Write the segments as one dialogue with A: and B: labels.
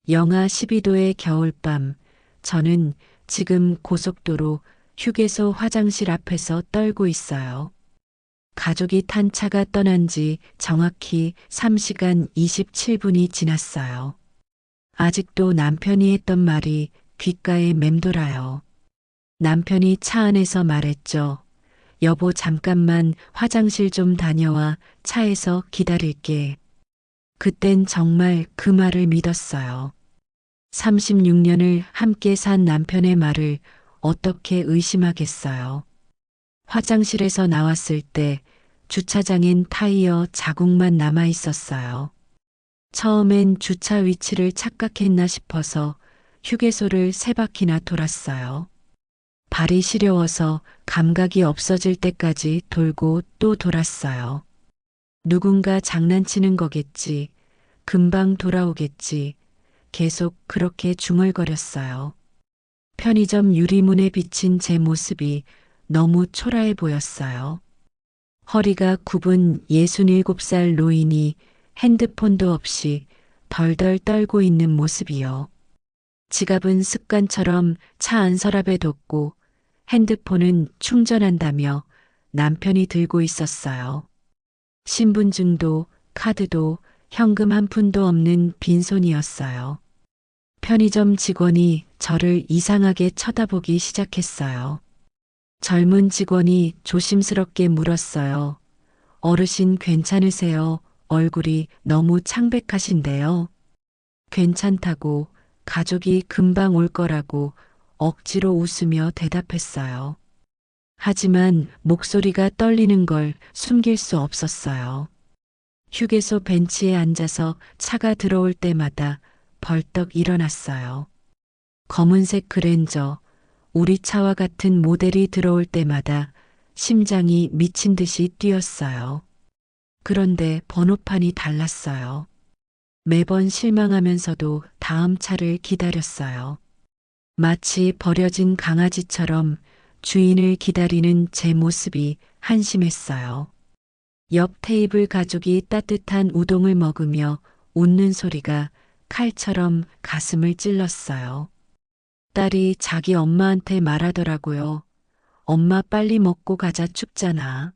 A: 영하 12도의 겨울밤, 저는 지금 고속도로 휴게소 화장실 앞에서 떨고 있어요. 가족이 탄 차가 떠난 지 정확히 3시간 27분이 지났어요. 아직도 남편이 했던 말이 귓가에 맴돌아요. 남편이 차 안에서 말했죠. 여보, 잠깐만 화장실 좀 다녀와. 차에서 기다릴게. 그땐 정말 그 말을 믿었어요. 36년을 함께 산 남편의 말을 어떻게 의심하겠어요. 화장실에서 나왔을 때 주차장엔 타이어 자국만 남아 있었어요. 처음엔 주차 위치를 착각했나 싶어서 휴게소를 3바퀴나 돌았어요. 발이 시려워서 감각이 없어질 때까지 돌고 또 돌았어요. 누군가 장난치는 거겠지. 금방 돌아오겠지. 계속 그렇게 중얼거렸어요. 편의점 유리문에 비친 제 모습이 너무 초라해 보였어요. 허리가 굽은 67살 노인이 핸드폰도 없이 덜덜 떨고 있는 모습이요. 지갑은 습관처럼 차 안 서랍에 뒀고 핸드폰은 충전한다며 남편이 들고 있었어요. 신분증도 카드도 현금 한 푼도 없는 빈손이었어요. 편의점 직원이 저를 이상하게 쳐다보기 시작했어요. 젊은 직원이 조심스럽게 물었어요. 어르신 괜찮으세요? 얼굴이 너무 창백하신데요. 괜찮다고, 가족이 금방 올 거라고 억지로 웃으며 대답했어요. 하지만 목소리가 떨리는 걸 숨길 수 없었어요. 휴게소 벤치에 앉아서 차가 들어올 때마다 벌떡 일어났어요. 검은색 그랜저, 우리 차와 같은 모델이 들어올 때마다 심장이 미친 듯이 뛰었어요. 그런데 번호판이 달랐어요. 매번 실망하면서도 다음 차를 기다렸어요. 마치 버려진 강아지처럼 주인을 기다리는 제 모습이 한심했어요. 옆 테이블 가족이 따뜻한 우동을 먹으며 웃는 소리가 칼처럼 가슴을 찔렀어요. 딸이 자기 엄마한테 말하더라고요. 엄마 빨리 먹고 가자, 춥잖아.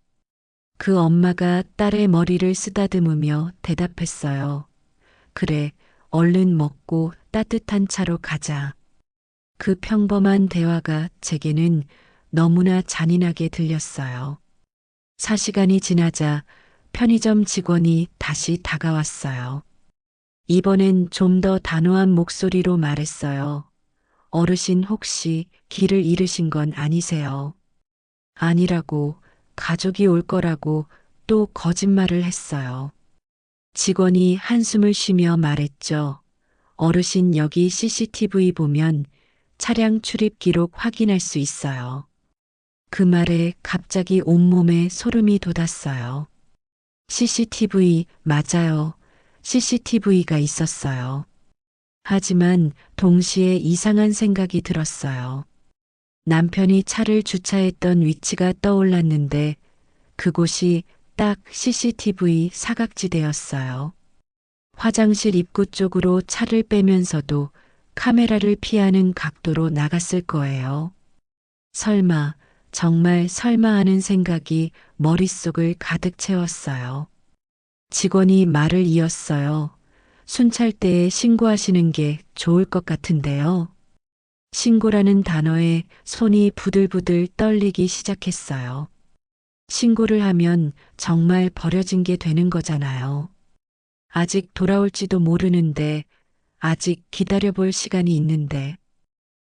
A: 그 엄마가 딸의 머리를 쓰다듬으며 대답했어요. 그래, 얼른 먹고 따뜻한 차로 가자. 그 평범한 대화가 제게는 너무나 잔인하게 들렸어요. 4시간이 지나자 편의점 직원이 다시 다가왔어요. 이번엔 좀 더 단호한 목소리로 말했어요. 어르신 혹시 길을 잃으신 건 아니세요? 아니라고, 가족이 올 거라고 또 거짓말을 했어요. 직원이 한숨을 쉬며 말했죠. 어르신, 여기 CCTV 보면 차량 출입 기록 확인할 수 있어요. 그 말에 갑자기 온몸에 소름이 돋았어요. CCTV, 맞아요. CCTV가 있었어요. 하지만 동시에 이상한 생각이 들었어요. 남편이 차를 주차했던 위치가 떠올랐는데 그곳이 딱 CCTV 사각지대였어요. 화장실 입구 쪽으로 차를 빼면서도 카메라를 피하는 각도로 나갔을 거예요. 설마, 정말 설마 하는 생각이 머릿속을 가득 채웠어요. 직원이 말을 이었어요. 순찰대에 신고하시는 게 좋을 것 같은데요. 신고라는 단어에 손이 부들부들 떨리기 시작했어요. 신고를 하면 정말 버려진 게 되는 거잖아요. 아직 돌아올지도 모르는데, 아직 기다려볼 시간이 있는데,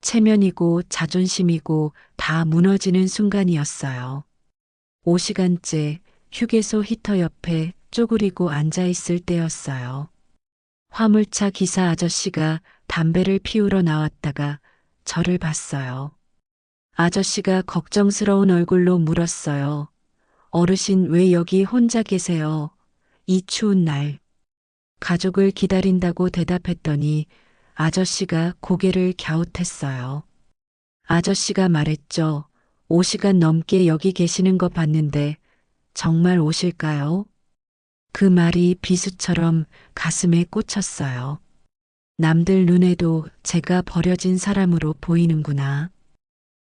A: 체면이고 자존심이고 다 무너지는 순간이었어요. 5시간째 휴게소 히터 옆에 쪼그리고 앉아있을 때였어요. 화물차 기사 아저씨가 담배를 피우러 나왔다가 저를 봤어요. 아저씨가 걱정스러운 얼굴로 물었어요. 어르신, 왜 여기 혼자 계세요? 이 추운 날. 가족을 기다린다고 대답했더니 아저씨가 고개를 갸웃했어요. 아저씨가 말했죠. 5시간 넘게 여기 계시는 거 봤는데 정말 오실까요? 그 말이 비수처럼 가슴에 꽂혔어요. 남들 눈에도 제가 버려진 사람으로 보이는구나.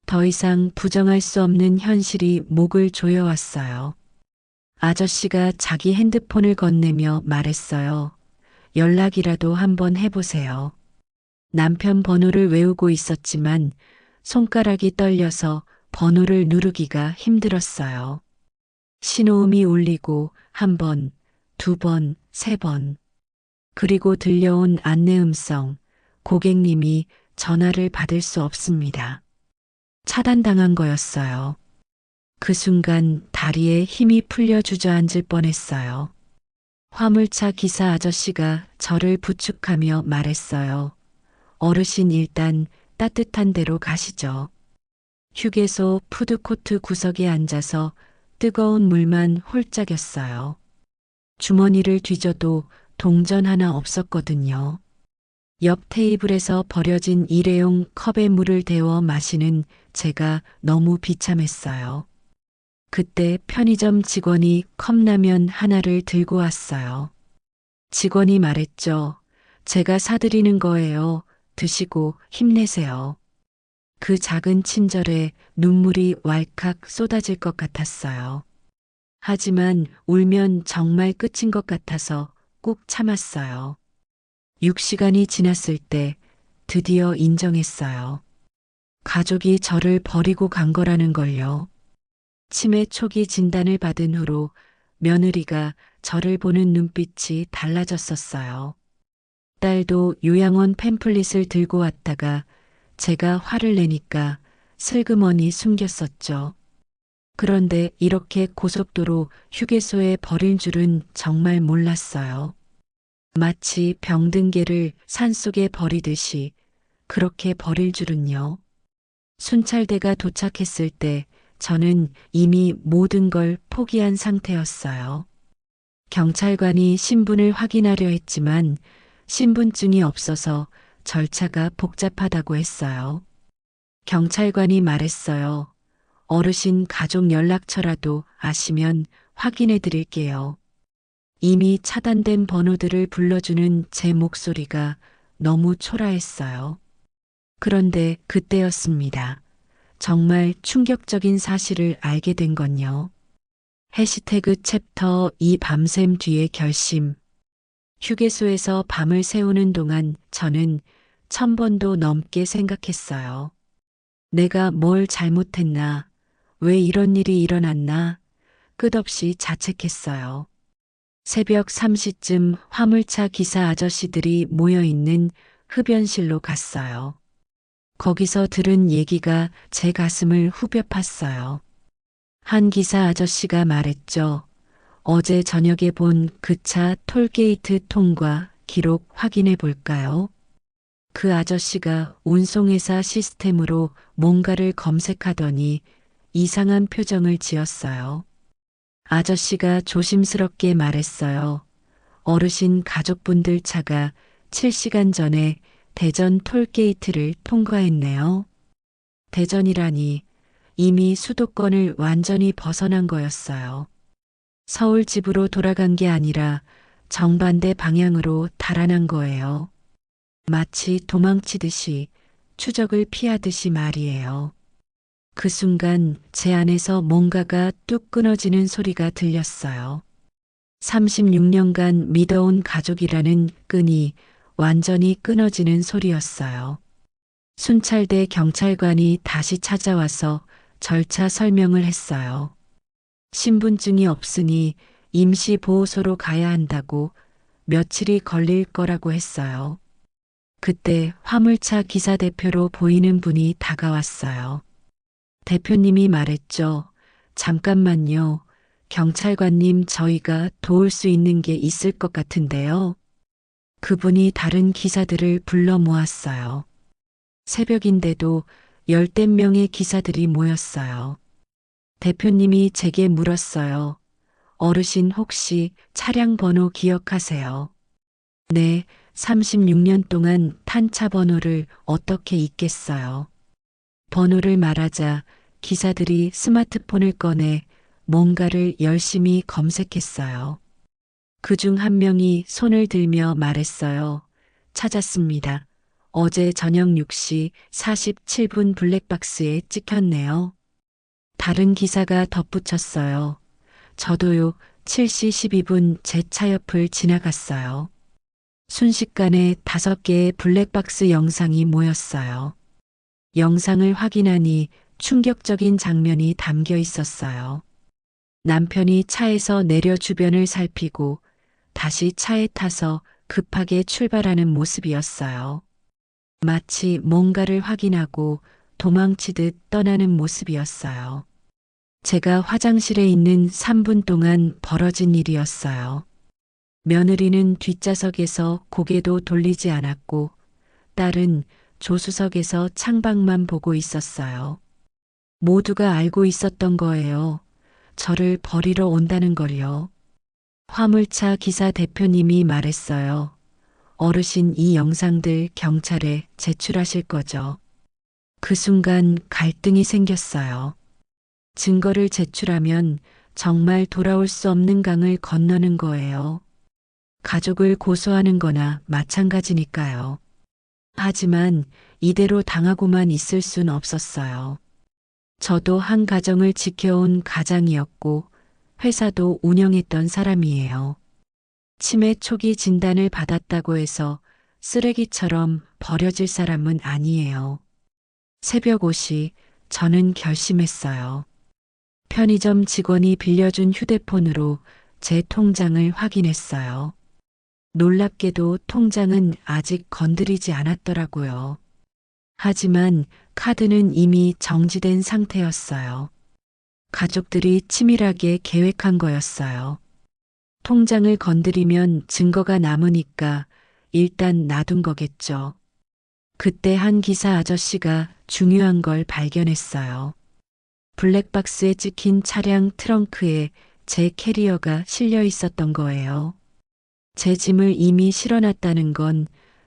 A: 더 이상 부정할 수 없는 현실이 목을 조여왔어요. 아저씨가 자기 핸드폰을 건네며 말했어요. 연락이라도 한번 해보세요. 남편 번호를 외우고 있었지만 손가락이 떨려서 번호를 누르기가 힘들었어요. 신호음이 울리고 한 번, 두 번, 세 번. 그리고 들려온 안내 음성. 고객님이 전화를 받을 수 없습니다. 차단당한 거였어요. 그 순간 다리에 힘이 풀려 주저앉을 뻔했어요. 화물차 기사 아저씨가 저를 부축하며 말했어요. 어르신 일단 따뜻한 데로 가시죠. 휴게소 푸드코트 구석에 앉아서 뜨거운 물만 홀짝였어요. 주머니를 뒤져도 동전 하나 없었거든요. 옆 테이블에서 버려진 일회용 컵에 물을 데워 마시는 제가 너무 비참했어요. 그때 편의점 직원이 컵라면 하나를 들고 왔어요. 직원이 말했죠. 제가 사드리는 거예요. 드시고 힘내세요. 그 작은 친절에 눈물이 왈칵 쏟아질 것 같았어요. 하지만 울면 정말 끝인 것 같아서 꾹 참았어요. 6시간이 지났을 때 드디어 인정했어요. 가족이 저를 버리고 간 거라는 걸요. 치매 초기 진단을 받은 후로 며느리가 저를 보는 눈빛이 달라졌었어요. 딸도 요양원 팸플릿을 들고 왔다가 제가 화를 내니까 슬그머니 숨겼었죠. 그런데 이렇게 고속도로 휴게소에 버릴 줄은 정말 몰랐어요. 마치 병든 개를 산속에 버리듯이 그렇게 버릴 줄은요. 순찰대가 도착했을 때 저는 이미 모든 걸 포기한 상태였어요. 경찰관이 신분을 확인하려 했지만 신분증이 없어서 절차가 복잡하다고 했어요. 경찰관이 말했어요. 어르신 가족 연락처라도 아시면 확인해 드릴게요. 이미 차단된 번호들을 불러주는 제 목소리가 너무 초라했어요. 그런데 그때였습니다. 정말 충격적인 사실을 알게 된 건요. 해시태그 챕터 2 밤샘 뒤의 결심. 휴게소에서 밤을 새우는 동안 저는 1000번도 넘게 생각했어요. 내가 뭘 잘못했나? 왜 이런 일이 일어났나? 끝없이 자책했어요. 새벽 3시쯤 화물차 기사 아저씨들이 모여있는 흡연실로 갔어요. 거기서 들은 얘기가 제 가슴을 후벼 팠어요. 한 기사 아저씨가 말했죠. 어제 저녁에 본 그 차 톨게이트 통과 기록 확인해 볼까요? 그 아저씨가 운송회사 시스템으로 뭔가를 검색하더니 이상한 표정을 지었어요. 아저씨가 조심스럽게 말했어요. 어르신 가족분들 차가 7시간 전에 대전 톨게이트를 통과했네요. 대전이라니 이미 수도권을 완전히 벗어난 거였어요. 서울 집으로 돌아간 게 아니라 정반대 방향으로 달아난 거예요. 마치 도망치듯이 추적을 피하듯이 말이에요. 그 순간 제 안에서 뭔가가 뚝 끊어지는 소리가 들렸어요. 36년간 믿어온 가족이라는 끈이 완전히 끊어지는 소리였어요. 순찰대 경찰관이 다시 찾아와서 절차 설명을 했어요. 신분증이 없으니 임시보호소로 가야 한다고 며칠이 걸릴 거라고 했어요. 그때 화물차 기사 대표로 보이는 분이 다가왔어요. 대표님이 말했죠. 잠깐만요. 경찰관님 저희가 도울 수 있는 게 있을 것 같은데요. 그분이 다른 기사들을 불러 모았어요. 새벽인데도 10댓 명의 기사들이 모였어요. 대표님이 제게 물었어요. 어르신 혹시 차량 번호 기억하세요? 네, 36년 동안 탄 차 번호를 어떻게 잊겠어요? 번호를 말하자 기사들이 스마트폰을 꺼내 뭔가를 열심히 검색했어요. 그중 한 명이 손을 들며 말했어요. 찾았습니다. 어제 저녁 6시 47분 블랙박스에 찍혔네요. 다른 기사가 덧붙였어요. 저도요, 7시 12분 제 차 옆을 지나갔어요. 순식간에 5개의 블랙박스 영상이 모였어요. 영상을 확인하니 충격적인 장면이 담겨 있었어요. 남편이 차에서 내려 주변을 살피고 다시 차에 타서 급하게 출발하는 모습이었어요. 마치 뭔가를 확인하고 도망치듯 떠나는 모습이었어요. 제가 화장실에 있는 3분 동안 벌어진 일이었어요. 며느리는 뒷좌석에서 고개도 돌리지 않았고 딸은 조수석에서 창밖만 보고 있었어요. 모두가 알고 있었던 거예요. 저를 버리러 온다는 걸요. 화물차 기사 대표님이 말했어요. 어르신 이 영상들 경찰에 제출하실 거죠. 그 순간 갈등이 생겼어요. 증거를 제출하면 정말 돌아올 수 없는 강을 건너는 거예요. 가족을 고소하는 거나 마찬가지니까요. 하지만 이대로 당하고만 있을 순 없었어요. 저도 한 가정을 지켜온 가장이었고 회사도 운영했던 사람이에요. 치매 초기 진단을 받았다고 해서 쓰레기처럼 버려질 사람은 아니에요. 새벽 5시 저는 결심했어요. 편의점 직원이 빌려준 휴대폰으로 제 통장을 확인했어요. 놀랍게도 통장은 아직 건드리지 않았더라고요. 하지만 카드는 이미 정지된 상태였어요. 가족들이 치밀하게 계획한 거였어요. 통장을 건드리면 증거가 남으니까 일단 놔둔 거겠죠. 그때 한 기사 아저씨가 중요한 걸 발견했어요. 블랙박스에 찍힌 차량 트렁크에 제 캐리어가 실려 있었던 거예요. 제 짐을 이미 실어놨다는 건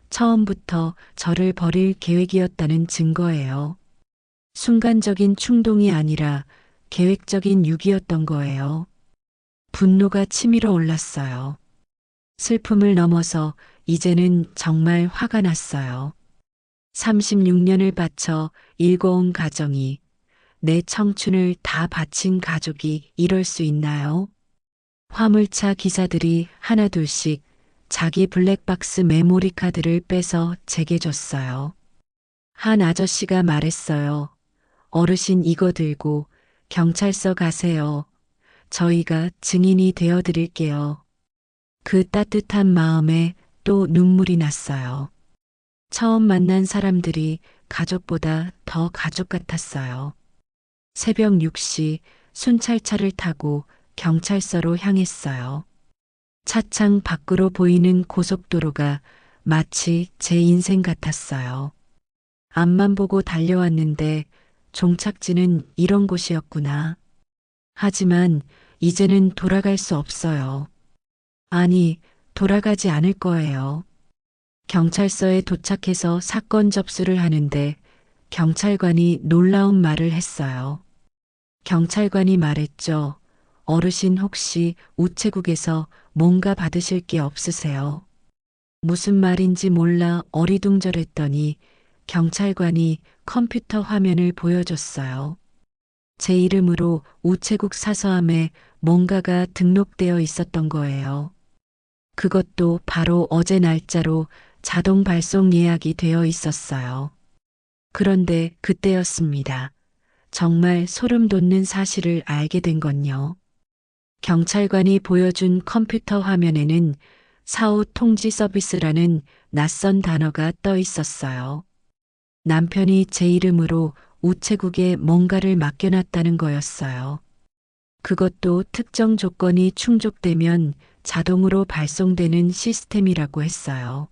A: 처음부터 저를 버릴 계획이었다는 증거예요. 순간적인 충동이 아니라 계획적인 유기였던 거예요. 분노가 치밀어 올랐어요. 슬픔을 넘어서 이제는 정말 화가 났어요. 36년을 바쳐 일궈온 가정이, 내 청춘을 다 바친 가족이 이럴 수 있나요? 화물차 기사들이 하나둘씩 자기 블랙박스 메모리 카드를 빼서 제게 줬어요. 한 아저씨가 말했어요. 어르신 이거 들고 경찰서 가세요. 저희가 증인이 되어 드릴게요. 그 따뜻한 마음에 또 눈물이 났어요. 처음 만난 사람들이 가족보다 더 가족 같았어요. 새벽 6시 순찰차를 타고 경찰서로 향했어요. 차창 밖으로 보이는 고속도로가 마치 제 인생 같았어요. 앞만 보고 달려왔는데 종착지는 이런 곳이었구나. 하지만 이제는 돌아갈 수 없어요. 아니, 돌아가지 않을 거예요. 경찰서에 도착해서 사건 접수를 하는데 경찰관이 놀라운 말을 했어요. 경찰관이 말했죠. 어르신 혹시 우체국에서 뭔가 받으실 게 없으세요? 무슨 말인지 몰라 어리둥절했더니 경찰관이 컴퓨터 화면을 보여줬어요. 제 이름으로 우체국 사서함에 뭔가가 등록되어 있었던 거예요. 그것도 바로 어제 날짜로 자동 발송 예약이 되어 있었어요. 그런데 그때였습니다. 정말 소름 돋는 사실을 알게 된 건요. 경찰관이 보여준 컴퓨터 화면에는 사후 통지 서비스라는 낯선 단어가 떠 있었어요. 남편이 제 이름으로 우체국에 뭔가를 맡겨놨다는 거였어요. 그것도 특정 조건이 충족되면 자동으로 발송되는 시스템이라고 했어요.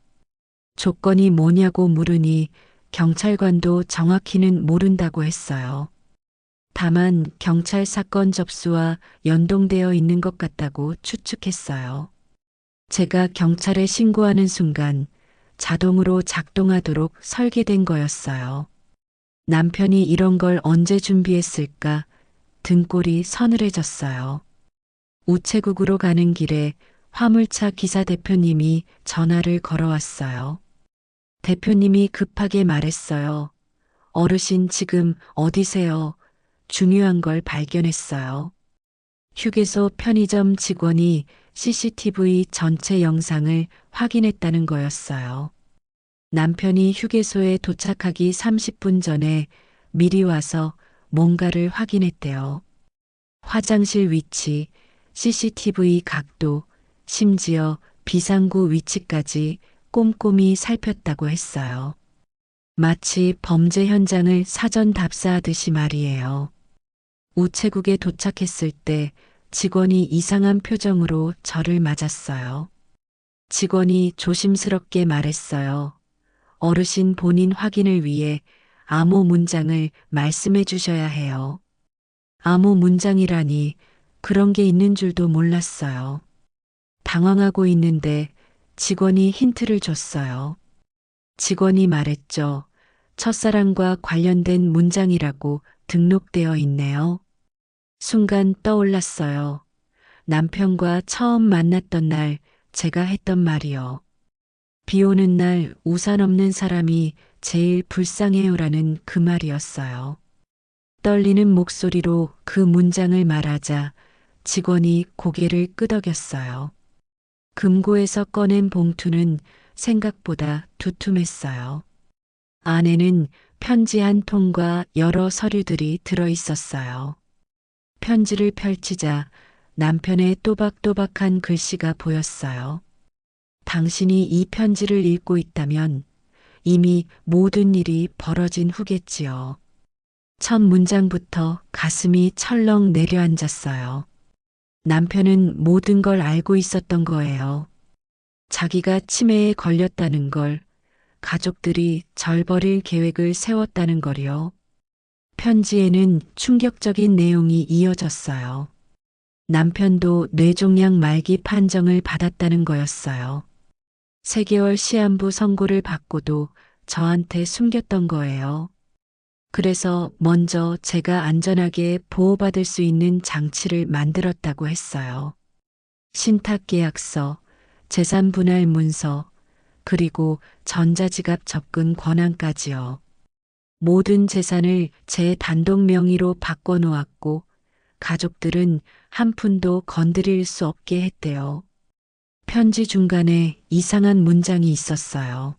A: 조건이 뭐냐고 물으니 경찰관도 정확히는 모른다고 했어요. 다만 경찰 사건 접수와 연동되어 있는 것 같다고 추측했어요. 제가 경찰에 신고하는 순간 자동으로 작동하도록 설계된 거였어요. 남편이 이런 걸 언제 준비했을까 등골이 서늘해졌어요. 우체국으로 가는 길에 화물차 기사 대표님이 전화를 걸어왔어요. 대표님이 급하게 말했어요. 어르신 지금 어디세요? 중요한 걸 발견했어요. 휴게소 편의점 직원이 CCTV 전체 영상을 확인했다는 거였어요. 남편이 휴게소에 도착하기 30분 전에 미리 와서 뭔가를 확인했대요. 화장실 위치, CCTV 각도, 심지어 비상구 위치까지 꼼꼼히 살폈다고 했어요. 마치 범죄 현장을 사전 답사하듯이 말이에요. 우체국에 도착했을 때 직원이 이상한 표정으로 저를 맞았어요. 직원이 조심스럽게 말했어요. 어르신 본인 확인을 위해 암호 문장을 말씀해 주셔야 해요. 암호 문장이라니 그런 게 있는 줄도 몰랐어요. 당황하고 있는데 직원이 힌트를 줬어요. 직원이 말했죠. 첫사랑과 관련된 문장이라고 등록되어 있네요. 순간 떠올랐어요. 남편과 처음 만났던 날 제가 했던 말이요. 비 오는 날 우산 없는 사람이 제일 불쌍해요라는 그 말이었어요. 떨리는 목소리로 그 문장을 말하자 직원이 고개를 끄덕였어요. 금고에서 꺼낸 봉투는 생각보다 두툼했어요. 안에는 편지 한 통과 여러 서류들이 들어 있었어요. 편지를 펼치자 남편의 또박또박한 글씨가 보였어요. 당신이 이 편지를 읽고 있다면 이미 모든 일이 벌어진 후겠지요. 첫 문장부터 가슴이 철렁 내려앉았어요. 남편은 모든 걸 알고 있었던 거예요. 자기가 치매에 걸렸다는 걸, 가족들이 절 버릴 계획을 세웠다는 걸요. 편지에는 충격적인 내용이 이어졌어요. 남편도 뇌종양 말기 판정을 받았다는 거였어요. 3개월 시한부 선고를 받고도 저한테 숨겼던 거예요. 그래서 먼저 제가 안전하게 보호받을 수 있는 장치를 만들었다고 했어요. 신탁계약서, 재산분할 문서, 그리고 전자지갑 접근 권한까지요. 모든 재산을 제 단독 명의로 바꿔놓았고 가족들은 한 푼도 건드릴 수 없게 했대요. 편지 중간에 이상한 문장이 있었어요.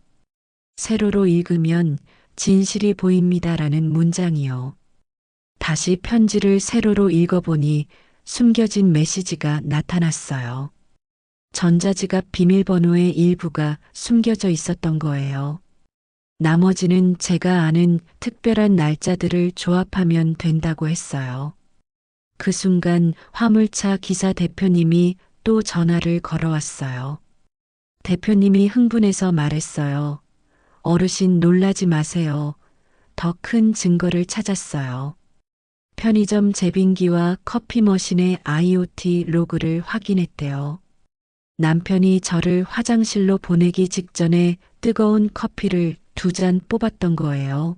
A: 세로로 읽으면 진실이 보입니다라는 문장이요. 다시 편지를 세로로 읽어보니 숨겨진 메시지가 나타났어요. 전자지갑 비밀번호의 일부가 숨겨져 있었던 거예요. 나머지는 제가 아는 특별한 날짜들을 조합하면 된다고 했어요. 그 순간 화물차 기사 대표님이 또 전화를 걸어왔어요. 대표님이 흥분해서 말했어요. 어르신 놀라지 마세요. 더 큰 증거를 찾았어요. 편의점 제빙기와 커피 머신의 IoT 로그를 확인했대요. 남편이 저를 화장실로 보내기 직전에 뜨거운 커피를 2잔 뽑았던 거예요.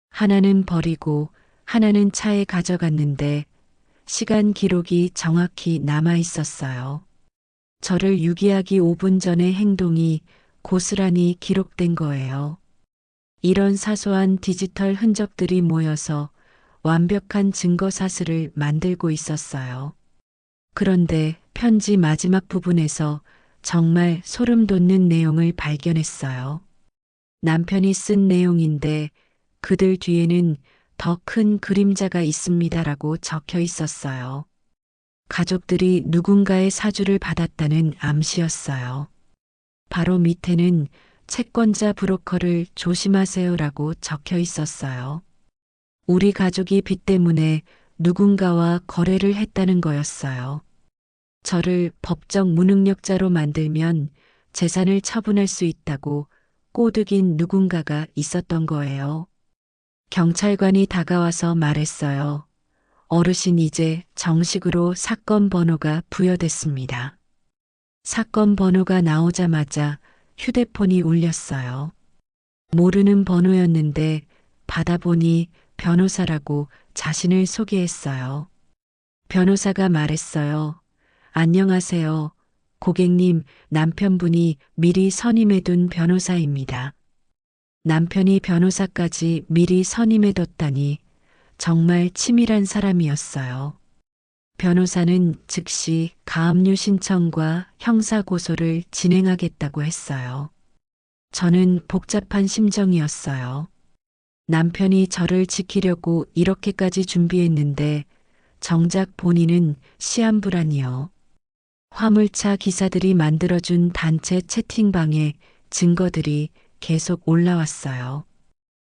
A: 하나는 버리고 하나는 차에 가져갔는데 시간 기록이 정확히 남아 있었어요. 저를 유기하기 5분 전의 행동이 고스란히 기록된 거예요. 이런 사소한 디지털 흔적들이 모여서 완벽한 증거 사슬을 만들고 있었어요. 그런데 편지 마지막 부분에서 정말 소름 돋는 내용을 발견했어요. 남편이 쓴 내용인데 그들 뒤에는 더 큰 그림자가 있습니다라고 적혀 있었어요. 가족들이 누군가의 사주를 받았다는 암시였어요. 바로 밑에는 채권자 브로커를 조심하세요라고 적혀 있었어요. 우리 가족이 빚 때문에 누군가와 거래를 했다는 거였어요. 저를 법적 무능력자로 만들면 재산을 처분할 수 있다고 꼬드긴 누군가가 있었던 거예요. 경찰관이 다가와서 말했어요. 어르신 이제 정식으로 사건 번호가 부여됐습니다. 사건 번호가 나오자마자 휴대폰이 울렸어요. 모르는 번호였는데 받아보니 변호사라고 자신을 소개했어요. 변호사가 말했어요. 안녕하세요. 고객님, 남편분이 미리 선임해둔 변호사입니다. 남편이 변호사까지 미리 선임해뒀다니 정말 치밀한 사람이었어요. 변호사는 즉시 가압류 신청과 형사고소를 진행하겠다고 했어요. 저는 복잡한 심정이었어요. 남편이 저를 지키려고 이렇게까지 준비했는데 정작 본인은 시한불안이요. 화물차 기사들이 만들어준 단체 채팅방에 증거들이 계속 올라왔어요.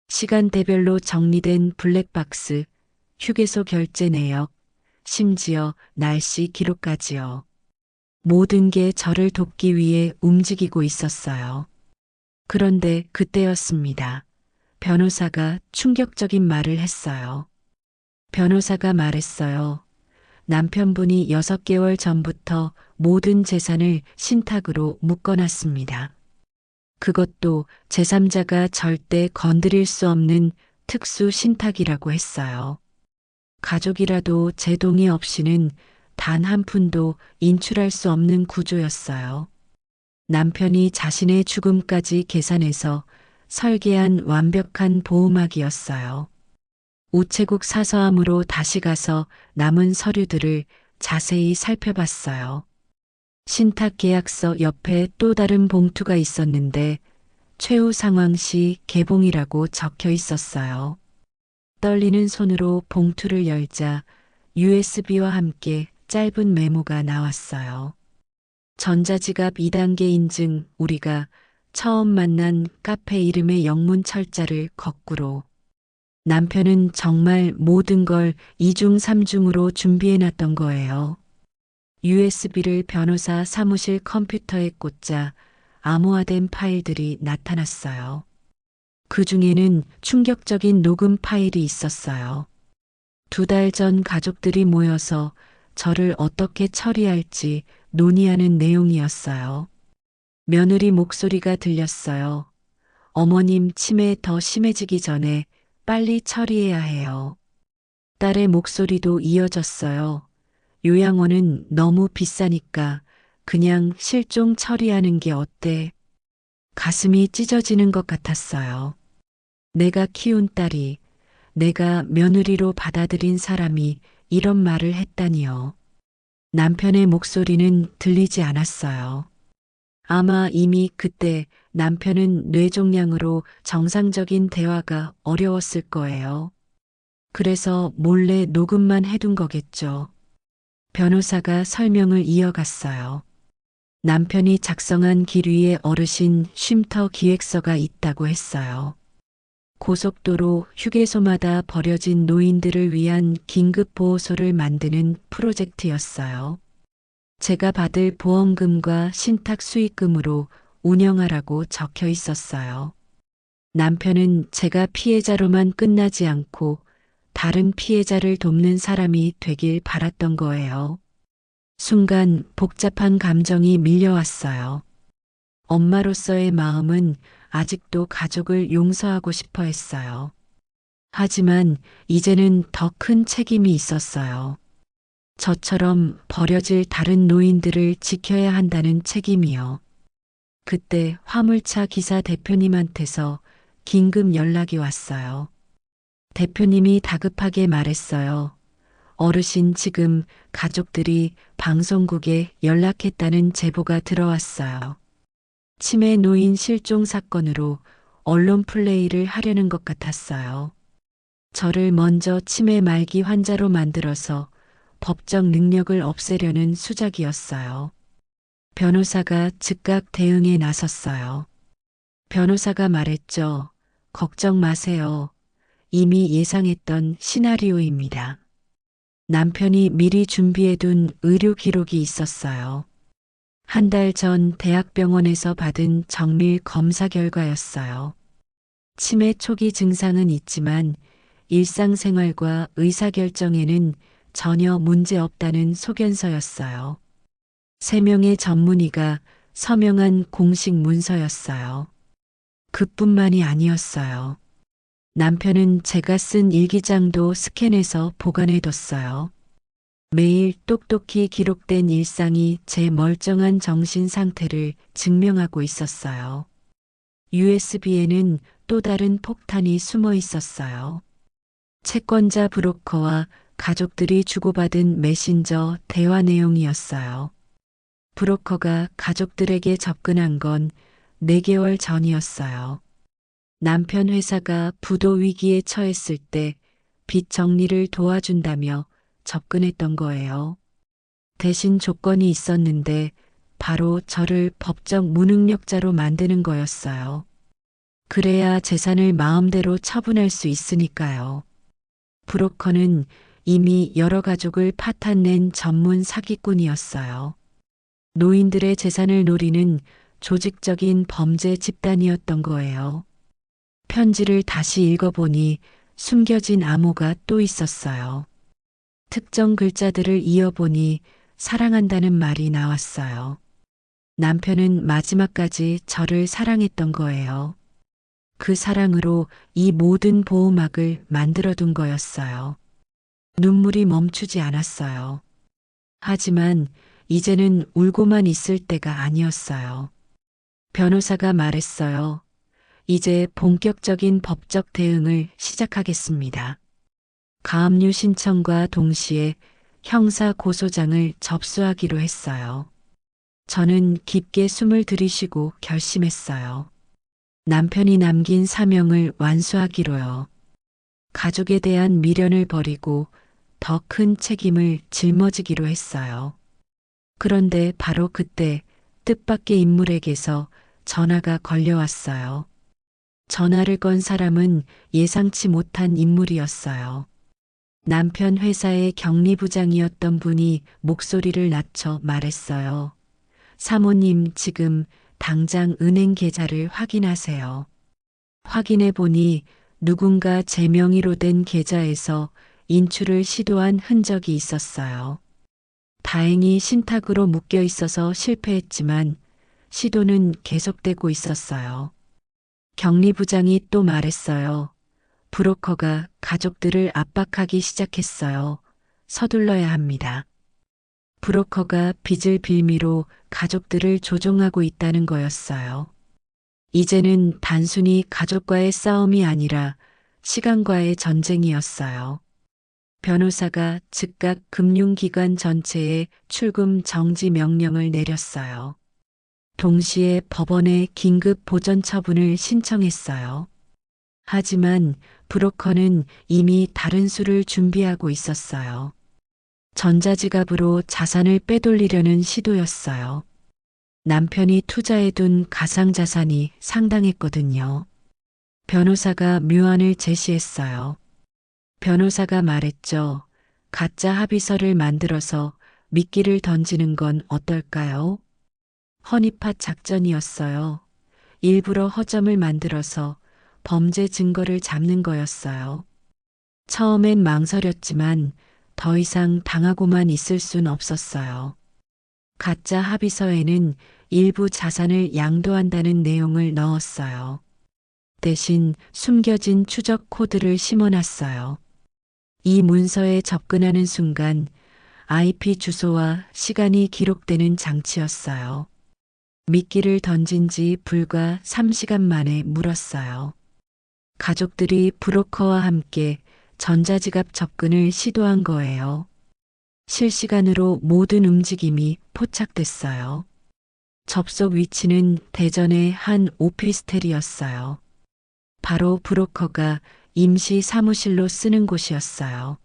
A: 시간대별로 정리된 블랙박스, 휴게소 결제 내역, 심지어 날씨 기록까지요. 모든 게 저를 돕기 위해 움직이고 있었어요. 그런데 그때였습니다. 변호사가 충격적인 말을 했어요. 변호사가 말했어요. 남편분이 6개월 전부터 모든 재산을 신탁으로 묶어놨습니다. 그것도 제3자가 절대 건드릴 수 없는 특수 신탁이라고 했어요. 가족이라도 제 동의 없이는 단 한 푼도 인출할 수 없는 구조였어요. 남편이 자신의 죽음까지 계산해서 설계한 완벽한 보호막이었어요. 우체국 사서함으로 다시 가서 남은 서류들을 자세히 살펴봤어요. 신탁 계약서 옆에 또 다른 봉투가 있었는데 최후 상황 시 개봉이라고 적혀 있었어요. 떨리는 손으로 봉투를 열자 USB와 함께 짧은 메모가 나왔어요. 전자지갑 2단계 인증, 우리가 처음 만난 카페 이름의 영문 철자를 거꾸로. 남편은 정말 모든 걸 2중 3중으로 준비해놨던 거예요. USB를 변호사 사무실 컴퓨터에 꽂자 암호화된 파일들이 나타났어요. 그 중에는 충격적인 녹음 파일이 있었어요. 2달 전 가족들이 모여서 저를 어떻게 처리할지 논의하는 내용이었어요. 며느리 목소리가 들렸어요. 어머님 치매 더 심해지기 전에 빨리 처리해야 해요. 딸의 목소리도 이어졌어요. 요양원은 너무 비싸니까 그냥 실종 처리하는 게 어때? 가슴이 찢어지는 것 같았어요. 내가 키운 딸이, 내가 며느리로 받아들인 사람이 이런 말을 했다니요. 남편의 목소리는 들리지 않았어요. 아마 이미 그때 남편은 뇌종양으로 정상적인 대화가 어려웠을 거예요. 그래서 몰래 녹음만 해둔 거겠죠. 변호사가 설명을 이어갔어요. 남편이 작성한 길 위에 어르신 쉼터 기획서가 있다고 했어요. 고속도로 휴게소마다 버려진 노인들을 위한 긴급보호소를 만드는 프로젝트였어요. 제가 받을 보험금과 신탁 수익금으로 운영하라고 적혀 있었어요. 남편은 제가 피해자로만 끝나지 않고 다른 피해자를 돕는 사람이 되길 바랐던 거예요. 순간 복잡한 감정이 밀려왔어요. 엄마로서의 마음은 아직도 가족을 용서하고 싶어 했어요. 하지만 이제는 더 큰 책임이 있었어요. 저처럼 버려질 다른 노인들을 지켜야 한다는 책임이요. 그때 화물차 기사 대표님한테서 긴급 연락이 왔어요. 대표님이 다급하게 말했어요. 어르신 지금 가족들이 방송국에 연락했다는 제보가 들어왔어요. 치매 노인 실종 사건으로 언론 플레이를 하려는 것 같았어요. 저를 먼저 치매 말기 환자로 만들어서 법적 능력을 없애려는 수작이었어요. 변호사가 즉각 대응에 나섰어요. 변호사가 말했죠. 걱정 마세요. 이미 예상했던 시나리오입니다. 남편이 미리 준비해둔 의료 기록이 있었어요. 한 달 전 대학병원에서 받은 정밀 검사 결과였어요. 치매 초기 증상은 있지만 일상생활과 의사결정에는 전혀 문제 없다는 소견서였어요. 3명의 전문의가 서명한 공식 문서였어요. 그뿐만이 아니었어요. 남편은 제가 쓴 일기장도 스캔해서 보관해뒀어요. 매일 똑똑히 기록된 일상이 제 멀쩡한 정신 상태를 증명하고 있었어요. USB에는 또 다른 폭탄이 숨어 있었어요. 채권자 브로커와 가족들이 주고받은 메신저 대화 내용이었어요. 브로커가 가족들에게 접근한 건 4개월 전이었어요. 남편 회사가 부도 위기에 처했을 때 빚 정리를 도와준다며 접근했던 거예요. 대신 조건이 있었는데 바로 저를 법적 무능력자로 만드는 거였어요. 그래야 재산을 마음대로 처분할 수 있으니까요. 브로커는 이미 여러 가족을 파탄낸 전문 사기꾼이었어요. 노인들의 재산을 노리는 조직적인 범죄 집단이었던 거예요. 편지를 다시 읽어보니 숨겨진 암호가 또 있었어요. 특정 글자들을 이어보니 사랑한다는 말이 나왔어요. 남편은 마지막까지 저를 사랑했던 거예요. 그 사랑으로 이 모든 보호막을 만들어둔 거였어요. 눈물이 멈추지 않았어요. 하지만 이제는 울고만 있을 때가 아니었어요. 변호사가 말했어요. 이제 본격적인 법적 대응을 시작하겠습니다. 가압류 신청과 동시에 형사 고소장을 접수하기로 했어요. 저는 깊게 숨을 들이쉬고 결심했어요. 남편이 남긴 사명을 완수하기로요. 가족에 대한 미련을 버리고 더 큰 책임을 짊어지기로 했어요. 그런데 바로 그때 뜻밖의 인물에게서 전화가 걸려왔어요. 전화를 건 사람은 예상치 못한 인물이었어요. 남편 회사의 격리부장이었던 분이 목소리를 낮춰 말했어요. 사모님, 지금 당장 은행 계좌를 확인하세요. 확인해 보니 누군가 제 명의로 된 계좌에서 인출을 시도한 흔적이 있었어요. 다행히 신탁으로 묶여 있어서 실패했지만 시도는 계속되고 있었어요. 격리부장이 또 말했어요. 브로커가 가족들을 압박하기 시작했어요. 서둘러야 합니다. 브로커가 빚을 빌미로 가족들을 조종하고 있다는 거였어요. 이제는 단순히 가족과의 싸움이 아니라 시간과의 전쟁이었어요. 변호사가 즉각 금융기관 전체에 출금 정지 명령을 내렸어요. 동시에 법원에 긴급 보전 처분을 신청했어요. 하지만 브로커는 이미 다른 수를 준비하고 있었어요. 전자지갑으로 자산을 빼돌리려는 시도였어요. 남편이 투자해둔 가상자산이 상당했거든요. 변호사가 묘안을 제시했어요. 변호사가 말했죠. 가짜 합의서를 만들어서 미끼를 던지는 건 어떨까요? 허니팟 작전이었어요. 일부러 허점을 만들어서 범죄 증거를 잡는 거였어요. 처음엔 망설였지만 더 이상 당하고만 있을 순 없었어요. 가짜 합의서에는 일부 자산을 양도한다는 내용을 넣었어요. 대신 숨겨진 추적 코드를 심어놨어요. 이 문서에 접근하는 순간 IP 주소와 시간이 기록되는 장치였어요. 미끼를 던진 지 불과 3시간 만에 물었어요. 가족들이 브로커와 함께 전자지갑 접근을 시도한 거예요. 실시간으로 모든 움직임이 포착됐어요. 접속 위치는 대전의 한 오피스텔이었어요. 바로 브로커가 임시 사무실로 쓰는 곳이었어요.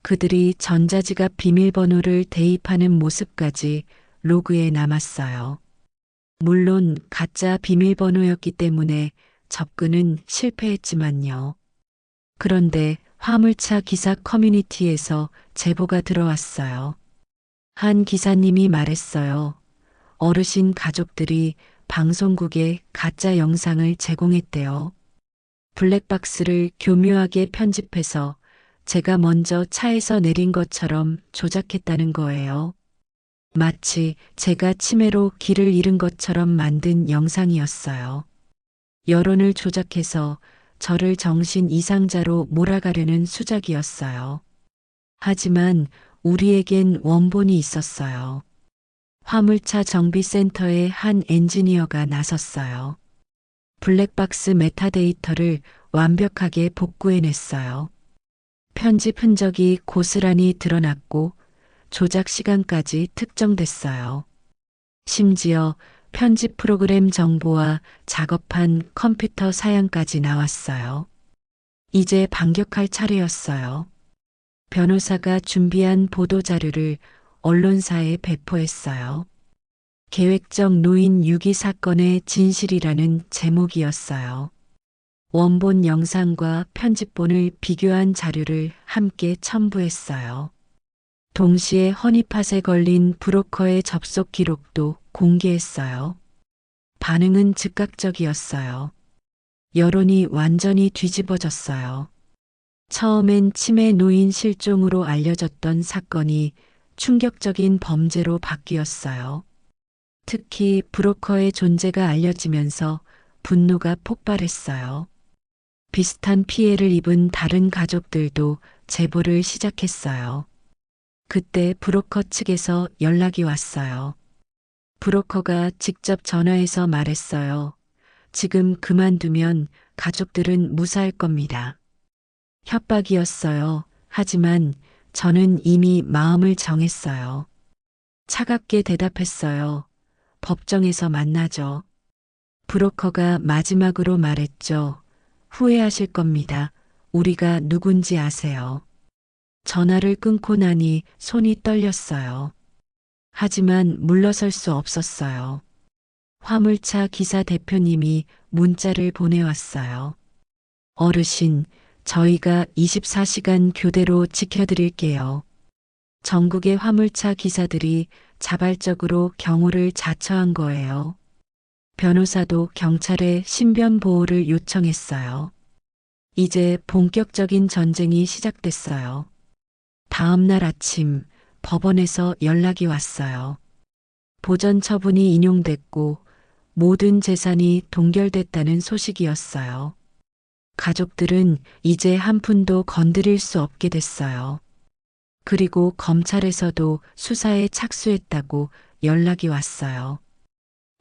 A: 그들이 전자지갑 비밀번호를 대입하는 모습까지 로그에 남았어요. 물론 가짜 비밀번호였기 때문에 접근은 실패했지만요. 그런데 화물차 기사 커뮤니티에서 제보가 들어왔어요. 한 기사님이 말했어요. 어르신 가족들이 방송국에 가짜 영상을 제공했대요. 블랙박스를 교묘하게 편집해서 제가 먼저 차에서 내린 것처럼 조작했다는 거예요. 마치 제가 치매로 길을 잃은 것처럼 만든 영상이었어요. 여론을 조작해서 저를 정신 이상자로 몰아가려는 수작이었어요. 하지만 우리에겐 원본이 있었어요. 화물차 정비센터의 한 엔지니어가 나섰어요. 블랙박스 메타데이터를 완벽하게 복구해냈어요. 편집 흔적이 고스란히 드러났고 조작 시간까지 특정됐어요. 심지어 편집 프로그램 정보와 작업한 컴퓨터 사양까지 나왔어요. 이제 반격할 차례였어요. 변호사가 준비한 보도자료를 언론사에 배포했어요. 계획적 노인 유기 사건의 진실이라는 제목이었어요. 원본 영상과 편집본을 비교한 자료를 함께 첨부했어요. 동시에 허니팟에 걸린 브로커의 접속 기록도 공개했어요. 반응은 즉각적이었어요. 여론이 완전히 뒤집어졌어요. 처음엔 치매 노인 실종으로 알려졌던 사건이 충격적인 범죄로 바뀌었어요. 특히 브로커의 존재가 알려지면서 분노가 폭발했어요. 비슷한 피해를 입은 다른 가족들도 제보를 시작했어요. 그때 브로커 측에서 연락이 왔어요. 브로커가 직접 전화해서 말했어요. 지금 그만두면 가족들은 무사할 겁니다. 협박이었어요. 하지만 저는 이미 마음을 정했어요. 차갑게 대답했어요. 법정에서 만나죠. 브로커가 마지막으로 말했죠. 후회하실 겁니다. 우리가 누군지 아세요. 전화를 끊고 나니 손이 떨렸어요. 하지만 물러설 수 없었어요. 화물차 기사 대표님이 문자를 보내왔어요. 어르신, 저희가 24시간 교대로 지켜드릴게요. 전국의 화물차 기사들이 자발적으로 경호를 자처한 거예요. 변호사도 경찰에 신변 보호를 요청했어요. 이제 본격적인 전쟁이 시작됐어요. 다음 날 아침 법원에서 연락이 왔어요. 보전 처분이 인용됐고 모든 재산이 동결됐다는 소식이었어요. 가족들은 이제 한 푼도 건드릴 수 없게 됐어요. 그리고 검찰에서도 수사에 착수했다고 연락이 왔어요.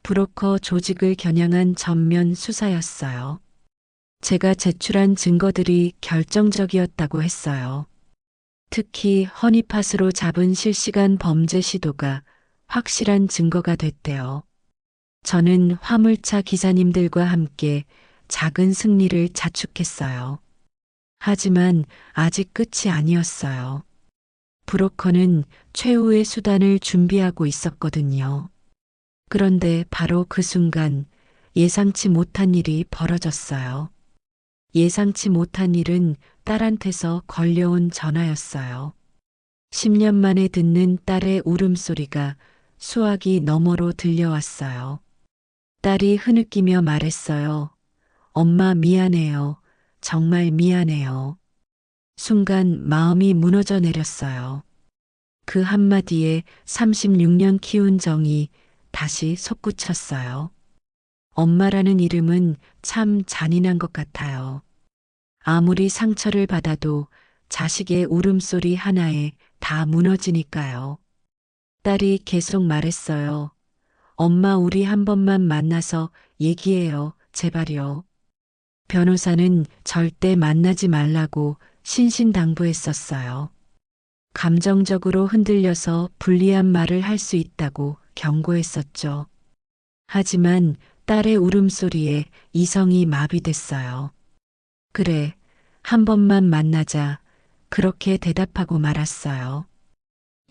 A: 브로커 조직을 겨냥한 전면 수사였어요. 제가 제출한 증거들이 결정적이었다고 했어요. 특히 허니팟으로 잡은 실시간 범죄 시도가 확실한 증거가 됐대요. 저는 화물차 기사님들과 함께 작은 승리를 자축했어요. 하지만 아직 끝이 아니었어요. 브로커는 최후의 수단을 준비하고 있었거든요. 그런데 바로 그 순간 예상치 못한 일이 벌어졌어요. 예상치 못한 일은 딸한테서 걸려온 전화였어요. 10년 만에 듣는 딸의 울음소리가 수화기 너머로 들려왔어요. 딸이 흐느끼며 말했어요. 엄마 미안해요. 정말 미안해요. 순간 마음이 무너져 내렸어요. 그 한마디에 36년 키운 정이 다시 솟구쳤어요. 엄마라는 이름은 참 잔인한 것 같아요. 아무리 상처를 받아도 자식의 울음소리 하나에 다 무너지니까요. 딸이 계속 말했어요. 엄마 우리 한 번만 만나서 얘기해요. 제발요. 변호사는 절대 만나지 말라고 신신당부했었어요. 감정적으로 흔들려서 불리한 말을 할 수 있다고 경고했었죠. 하지만 딸의 울음소리에 이성이 마비됐어요. 그래, 한 번만 만나자. 그렇게 대답하고 말았어요.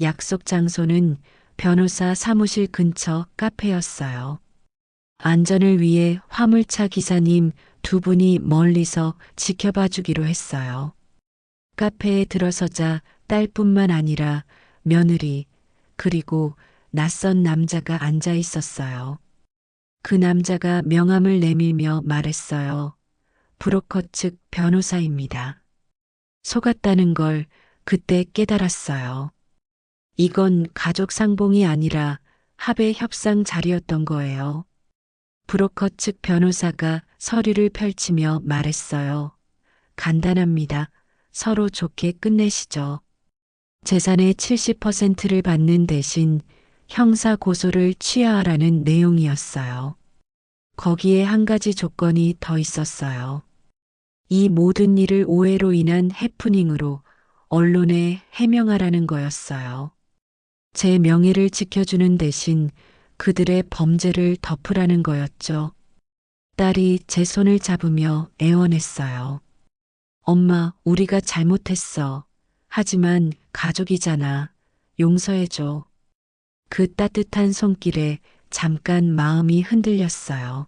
A: 약속 장소는 변호사 사무실 근처 카페였어요. 안전을 위해 화물차 기사님 두 분이 멀리서 지켜봐 주기로 했어요. 카페에 들어서자 딸뿐만 아니라 며느리, 그리고 낯선 남자가 앉아 있었어요. 그 남자가 명함을 내밀며 말했어요. 브로커 측 변호사입니다. 속았다는 걸 그때 깨달았어요. 이건 가족 상봉이 아니라 합의 협상 자리였던 거예요. 브로커 측 변호사가 서류를 펼치며 말했어요. 간단합니다. 서로 좋게 끝내시죠. 재산의 70%를 받는 대신 형사 고소를 취하하라는 내용이었어요. 거기에 한 가지 조건이 더 있었어요. 이 모든 일을 오해로 인한 해프닝으로 언론에 해명하라는 거였어요. 제 명예를 지켜주는 대신 그들의 범죄를 덮으라는 거였죠. 딸이 제 손을 잡으며 애원했어요. 엄마, 우리가 잘못했어. 하지만 가족이잖아. 용서해줘. 그 따뜻한 손길에 잠깐 마음이 흔들렸어요.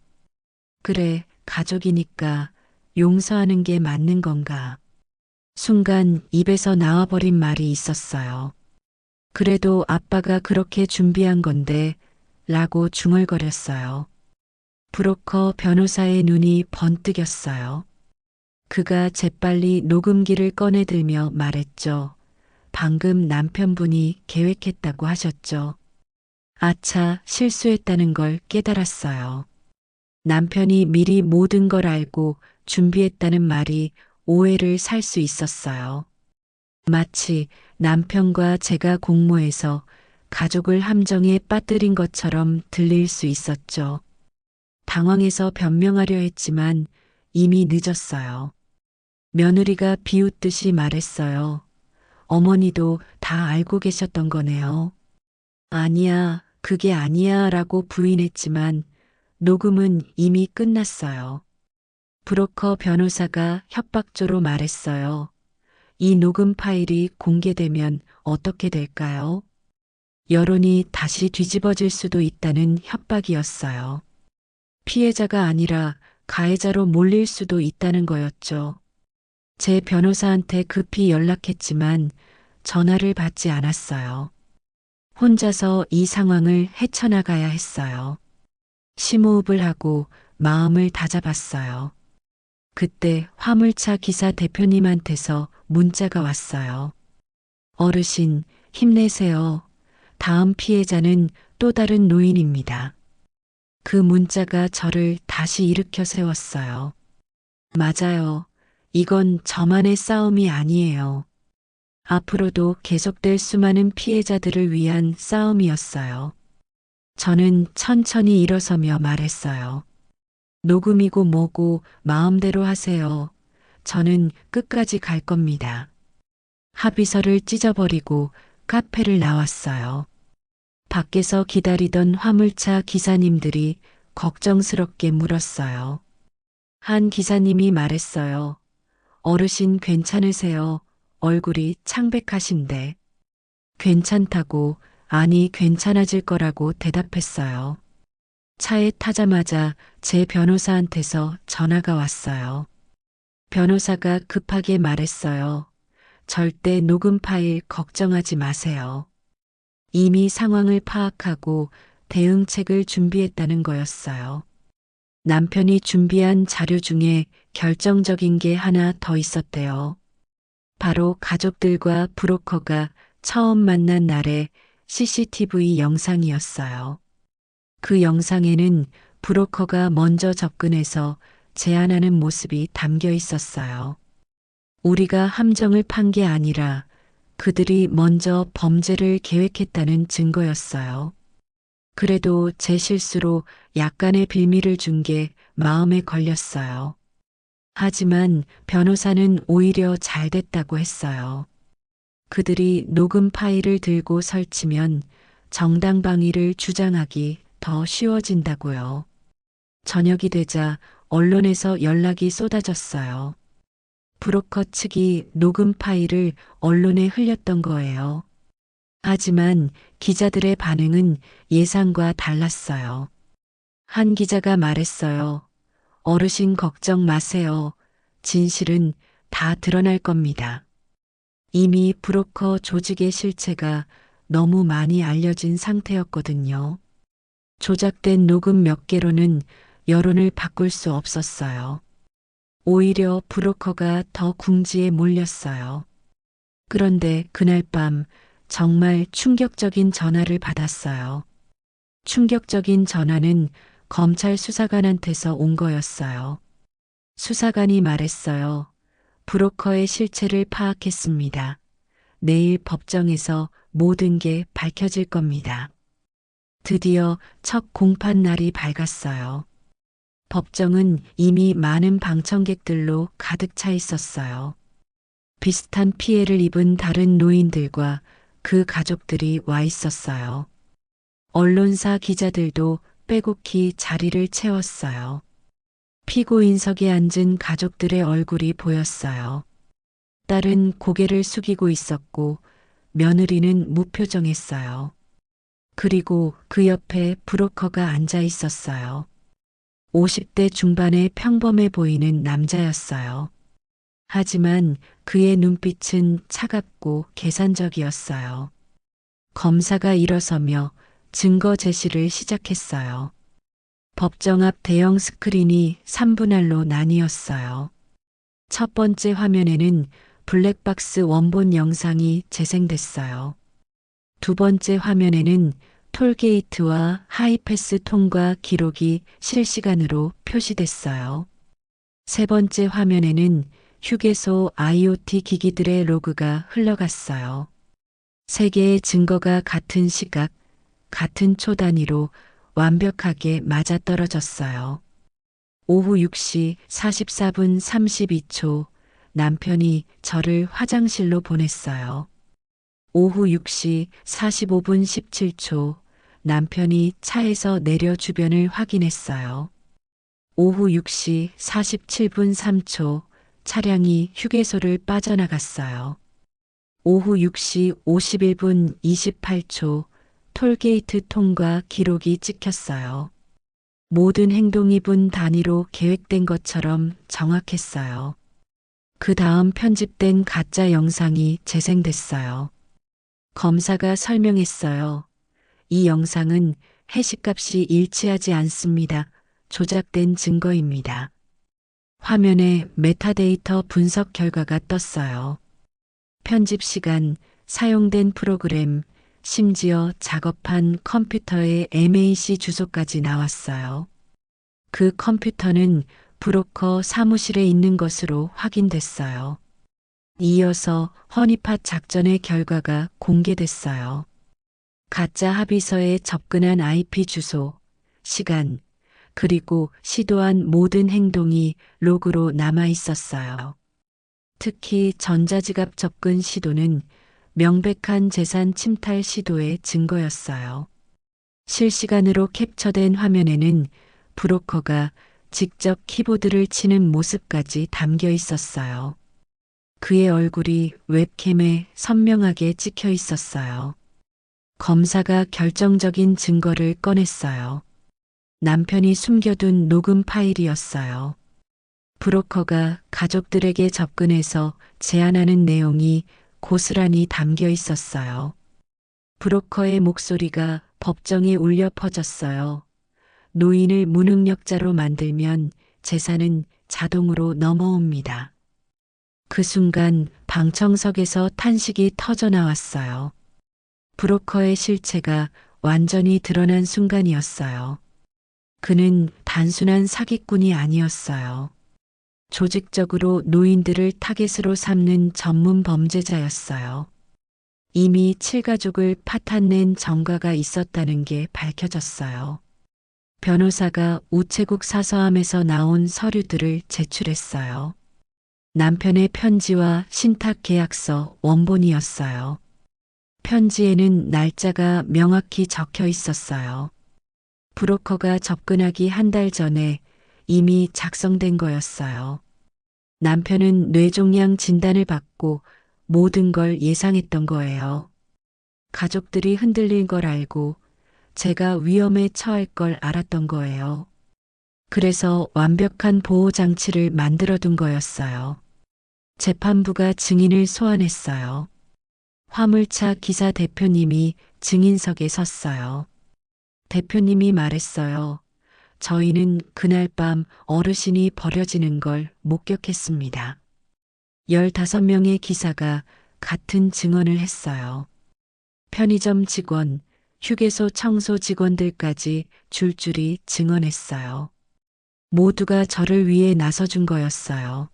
A: 그래, 가족이니까 용서하는 게 맞는 건가? 순간 입에서 나와버린 말이 있었어요. 그래도 아빠가 그렇게 준비한 건데, 라고 중얼거렸어요. 브로커 변호사의 눈이 번뜩였어요. 그가 재빨리 녹음기를 꺼내들며 말했죠. 방금 남편분이 계획했다고 하셨죠. 아차, 실수했다는 걸 깨달았어요. 남편이 미리 모든 걸 알고 준비했다는 말이 오해를 살 수 있었어요. 마치 남편과 제가 공모해서 가족을 함정에 빠뜨린 것처럼 들릴 수 있었죠. 당황해서 변명하려 했지만 이미 늦었어요. 며느리가 비웃듯이 말했어요. 어머니도 다 알고 계셨던 거네요. 아니야, 그게 아니야 라고 부인했지만 녹음은 이미 끝났어요. 브로커 변호사가 협박조로 말했어요. 이 녹음 파일이 공개되면 어떻게 될까요? 여론이 다시 뒤집어질 수도 있다는 협박이었어요. 피해자가 아니라 가해자로 몰릴 수도 있다는 거였죠. 제 변호사한테 급히 연락했지만 전화를 받지 않았어요. 혼자서 이 상황을 헤쳐나가야 했어요. 심호흡을 하고 마음을 다잡았어요. 그때 화물차 기사 대표님한테서 문자가 왔어요. 어르신, 힘내세요. 다음 피해자는 또 다른 노인입니다. 그 문자가 저를 다시 일으켜 세웠어요. 맞아요. 이건 저만의 싸움이 아니에요. 앞으로도 계속될 수많은 피해자들을 위한 싸움이었어요. 저는 천천히 일어서며 말했어요. 녹음이고 뭐고 마음대로 하세요. 저는 끝까지 갈 겁니다. 합의서를 찢어버리고 카페를 나왔어요. 밖에서 기다리던 화물차 기사님들이 걱정스럽게 물었어요. 한 기사님이 말했어요. 어르신 괜찮으세요? 얼굴이 창백하신데. 괜찮다고, 아니 괜찮아질 거라고 대답했어요. 차에 타자마자 제 변호사한테서 전화가 왔어요. 변호사가 급하게 말했어요. 절대 녹음 파일 걱정하지 마세요. 이미 상황을 파악하고 대응책을 준비했다는 거였어요. 남편이 준비한 자료 중에 결정적인 게 하나 더 있었대요. 바로 가족들과 브로커가 처음 만난 날의 CCTV 영상이었어요. 그 영상에는 브로커가 먼저 접근해서 제안하는 모습이 담겨 있었어요. 우리가 함정을 판 게 아니라 그들이 먼저 범죄를 계획했다는 증거였어요. 그래도 제 실수로 약간의 빌미를 준 게 마음에 걸렸어요. 하지만 변호사는 오히려 잘 됐다고 했어요. 그들이 녹음 파일을 들고 설치면 정당방위를 주장하기 더 쉬워진다고요. 저녁이 되자 언론에서 연락이 쏟아졌어요. 브로커 측이 녹음 파일을 언론에 흘렸던 거예요. 하지만 기자들의 반응은 예상과 달랐어요. 한 기자가 말했어요. 어르신 걱정 마세요. 진실은 다 드러날 겁니다. 이미 브로커 조직의 실체가 너무 많이 알려진 상태였거든요. 조작된 녹음 몇 개로는 여론을 바꿀 수 없었어요. 오히려 브로커가 더 궁지에 몰렸어요. 그런데 그날 밤 정말 충격적인 전화를 받았어요. 충격적인 전화는 검찰 수사관한테서 온 거였어요. 수사관이 말했어요. 브로커의 실체를 파악했습니다. 내일 법정에서 모든 게 밝혀질 겁니다. 드디어 첫 공판 날이 밝았어요. 법정은 이미 많은 방청객들로 가득 차 있었어요. 비슷한 피해를 입은 다른 노인들과 그 가족들이 와 있었어요. 언론사 기자들도 빼곡히 자리를 채웠어요. 피고인석에 앉은 가족들의 얼굴이 보였어요. 딸은 고개를 숙이고 있었고 며느리는 무표정했어요. 그리고 그 옆에 브로커가 앉아 있었어요. 50대 중반의 평범해 보이는 남자였어요. 하지만 그의 눈빛은 차갑고 계산적이었어요. 검사가 일어서며 증거 제시를 시작했어요. 법정 앞 대형 스크린이 3분할로 나뉘었어요. 첫 번째 화면에는 블랙박스 원본 영상이 재생됐어요. 두 번째 화면에는 톨게이트와 하이패스 통과 기록이 실시간으로 표시됐어요. 세 번째 화면에는 휴게소 IoT 기기들의 로그가 흘러갔어요. 세 개의 증거가 같은 시각, 같은 초 단위로 완벽하게 맞아떨어졌어요. 오후 6시 44분 32초 남편이 저를 화장실로 보냈어요. 오후 6시 45분 17초 남편이 차에서 내려 주변을 확인했어요. 오후 6시 47분 3초 차량이 휴게소를 빠져나갔어요. 오후 6시 51분 28초 톨게이트 통과 기록이 찍혔어요. 모든 행동이 분 단위로 계획된 것처럼 정확했어요. 그 다음 편집된 가짜 영상이 재생됐어요. 검사가 설명했어요. 이 영상은 해시값이 일치하지 않습니다. 조작된 증거입니다. 화면에 메타데이터 분석 결과가 떴어요. 편집 시간, 사용된 프로그램, 심지어 작업한 컴퓨터의 MAC 주소까지 나왔어요. 그 컴퓨터는 브로커 사무실에 있는 것으로 확인됐어요. 이어서 허니팟 작전의 결과가 공개됐어요. 가짜 합의서에 접근한 IP 주소, 시간, 그리고 시도한 모든 행동이 로그로 남아 있었어요. 특히 전자지갑 접근 시도는 명백한 재산 침탈 시도의 증거였어요. 실시간으로 캡처된 화면에는 브로커가 직접 키보드를 치는 모습까지 담겨 있었어요. 그의 얼굴이 웹캠에 선명하게 찍혀 있었어요. 검사가 결정적인 증거를 꺼냈어요. 남편이 숨겨둔 녹음 파일이었어요. 브로커가 가족들에게 접근해서 제안하는 내용이 고스란히 담겨 있었어요. 브로커의 목소리가 법정에 울려 퍼졌어요. 노인을 무능력자로 만들면 재산은 자동으로 넘어옵니다. 그 순간 방청석에서 탄식이 터져 나왔어요. 브로커의 실체가 완전히 드러난 순간이었어요. 그는 단순한 사기꾼이 아니었어요. 조직적으로 노인들을 타겟으로 삼는 전문 범죄자였어요. 이미 7가족을 파탄낸 전과가 있었다는 게 밝혀졌어요. 변호사가 우체국 사서함에서 나온 서류들을 제출했어요. 남편의 편지와 신탁 계약서 원본이었어요. 편지에는 날짜가 명확히 적혀 있었어요. 브로커가 접근하기 한 달 전에 이미 작성된 거였어요. 남편은 뇌종양 진단을 받고 모든 걸 예상했던 거예요. 가족들이 흔들린 걸 알고 제가 위험에 처할 걸 알았던 거예요. 그래서 완벽한 보호 장치를 만들어 둔 거였어요. 재판부가 증인을 소환했어요. 화물차 기사 대표님이 증인석에 섰어요. 대표님이 말했어요. 저희는 그날 밤 어르신이 버려지는 걸 목격했습니다. 15명의 기사가 같은 증언을 했어요. 편의점 직원, 휴게소 청소 직원들까지 줄줄이 증언했어요. 모두가 저를 위해 나서준 거였어요.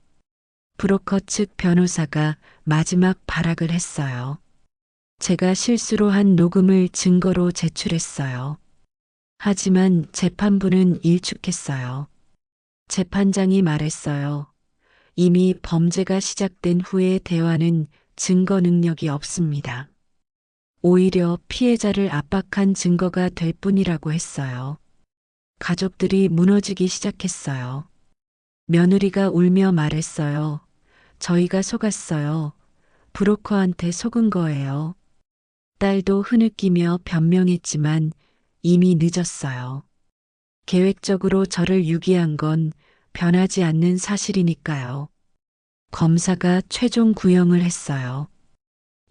A: 브로커 측 변호사가 마지막 발악을 했어요. 제가 실수로 한 녹음을 증거로 제출했어요. 하지만 재판부는 일축했어요. 재판장이 말했어요. 이미 범죄가 시작된 후의 대화는 증거 능력이 없습니다. 오히려 피해자를 압박한 증거가 될 뿐이라고 했어요. 가족들이 무너지기 시작했어요. 며느리가 울며 말했어요. 저희가 속았어요. 브로커한테 속은 거예요. 딸도 흐느끼며 변명했지만 이미 늦었어요. 계획적으로 저를 유기한 건 변하지 않는 사실이니까요. 검사가 최종 구형을 했어요.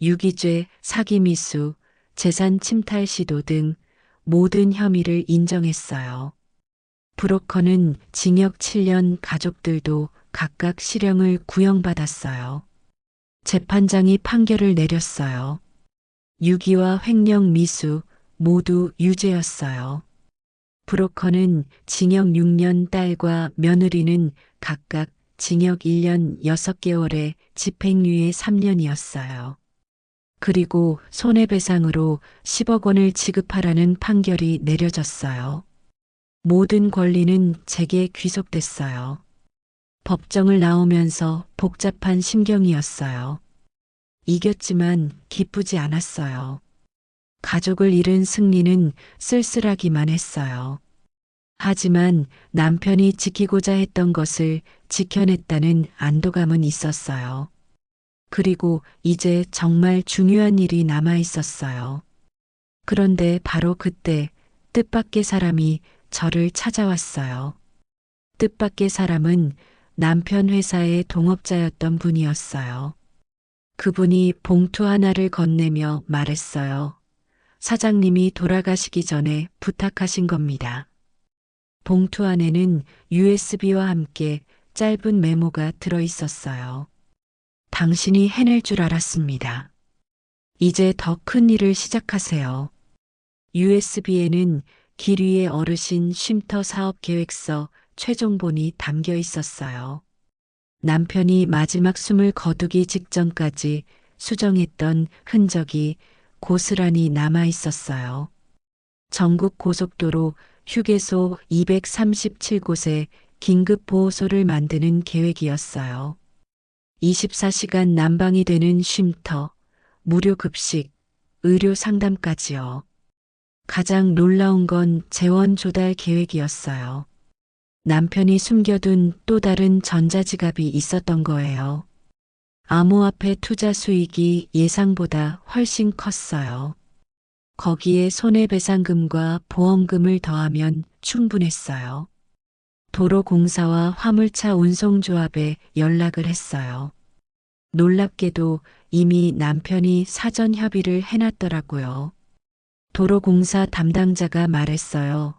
A: 유기죄, 사기미수, 재산 침탈 시도 등 모든 혐의를 인정했어요. 브로커는 징역 7년, 가족들도 각각 실형을 구형받았어요. 재판장이 판결을 내렸어요. 유기와 횡령 미수 모두 유죄였어요. 브로커는 징역 6년, 딸과 며느리는 각각 징역 1년 6개월에 집행유예 3년이었어요. 그리고 손해배상으로 10억 원을 지급하라는 판결이 내려졌어요. 모든 권리는 제게 귀속됐어요. 법정을 나오면서 복잡한 심경이었어요. 이겼지만 기쁘지 않았어요. 가족을 잃은 승리는 쓸쓸하기만 했어요. 하지만 남편이 지키고자 했던 것을 지켜냈다는 안도감은 있었어요. 그리고 이제 정말 중요한 일이 남아 있었어요. 그런데 바로 그때 뜻밖의 사람이 저를 찾아왔어요. 뜻밖의 사람은 남편 회사의 동업자였던 분이었어요. 그분이 봉투 하나를 건네며 말했어요. 사장님이 돌아가시기 전에 부탁하신 겁니다. 봉투 안에는 USB와 함께 짧은 메모가 들어 있었어요. 당신이 해낼 줄 알았습니다. 이제 더 큰 일을 시작하세요. USB에는 길 위의 어르신 쉼터 사업 계획서 최종본이 담겨 있었어요. 남편이 마지막 숨을 거두기 직전까지 수정했던 흔적이 고스란히 남아 있었어요. 전국 고속도로 휴게소 237곳에 긴급 보호소를 만드는 계획이었어요. 24시간 난방이 되는 쉼터, 무료 급식, 의료 상담까지요. 가장 놀라운 건 재원 조달 계획이었어요. 남편이 숨겨둔 또 다른 전자지갑이 있었던 거예요. 암호화폐 투자 수익이 예상보다 훨씬 컸어요. 거기에 손해배상금과 보험금을 더하면 충분했어요. 도로공사와 화물차 운송조합에 연락을 했어요. 놀랍게도 이미 남편이 사전 협의를 해놨더라고요. 도로공사 담당자가 말했어요.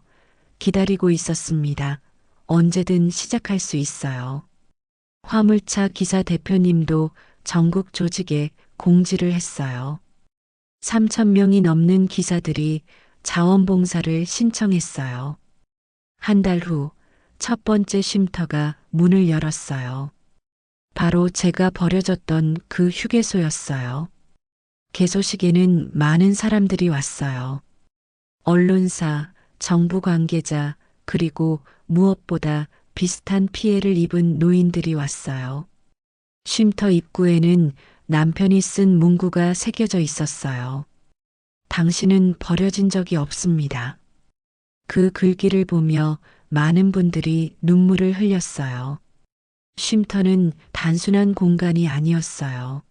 A: 기다리고 있었습니다. 언제든 시작할 수 있어요. 화물차 기사 대표님도 전국 조직에 공지를 했어요. 3,000명이 넘는 기사들이 자원봉사를 신청했어요. 한 달 후 첫 번째 쉼터가 문을 열었어요. 바로 제가 버려졌던 그 휴게소였어요. 개소식에는 많은 사람들이 왔어요. 언론사, 정부 관계자, 그리고 무엇보다 비슷한 피해를 입은 노인들이 왔어요. 쉼터 입구에는 남편이 쓴 문구가 새겨져 있었어요. 당신은 버려진 적이 없습니다. 그 글귀를 보며 많은 분들이 눈물을 흘렸어요. 쉼터는 단순한 공간이 아니었어요.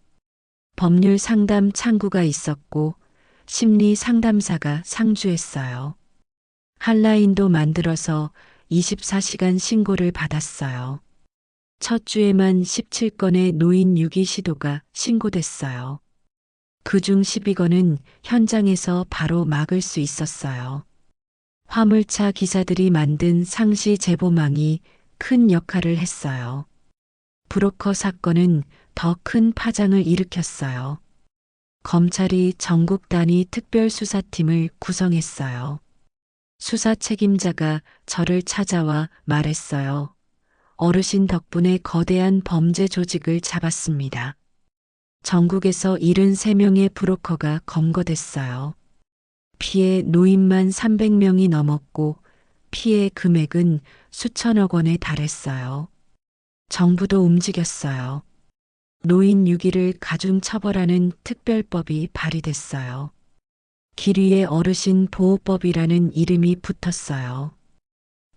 A: 법률 상담 창구가 있었고 심리 상담사가 상주했어요. 한라인도 만들어서 24시간 신고를 받았어요. 첫 주에만 17건의 노인 유기 시도가 신고됐어요. 그중 12건은 현장에서 바로 막을 수 있었어요. 화물차 기사들이 만든 상시 제보망이 큰 역할을 했어요. 브로커 사건은 더 큰 파장을 일으켰어요. 검찰이 전국 단위 특별수사팀을 구성했어요. 수사 책임자가 저를 찾아와 말했어요. 어르신 덕분에 거대한 범죄 조직을 잡았습니다. 전국에서 73명의 브로커가 검거됐어요. 피해 노인만 300명이 넘었고 피해 금액은 수천억 원에 달했어요. 정부도 움직였어요. 노인 유기를 가중 처벌하는 특별법이 발의됐어요. 길 위에 어르신 보호법이라는 이름이 붙었어요.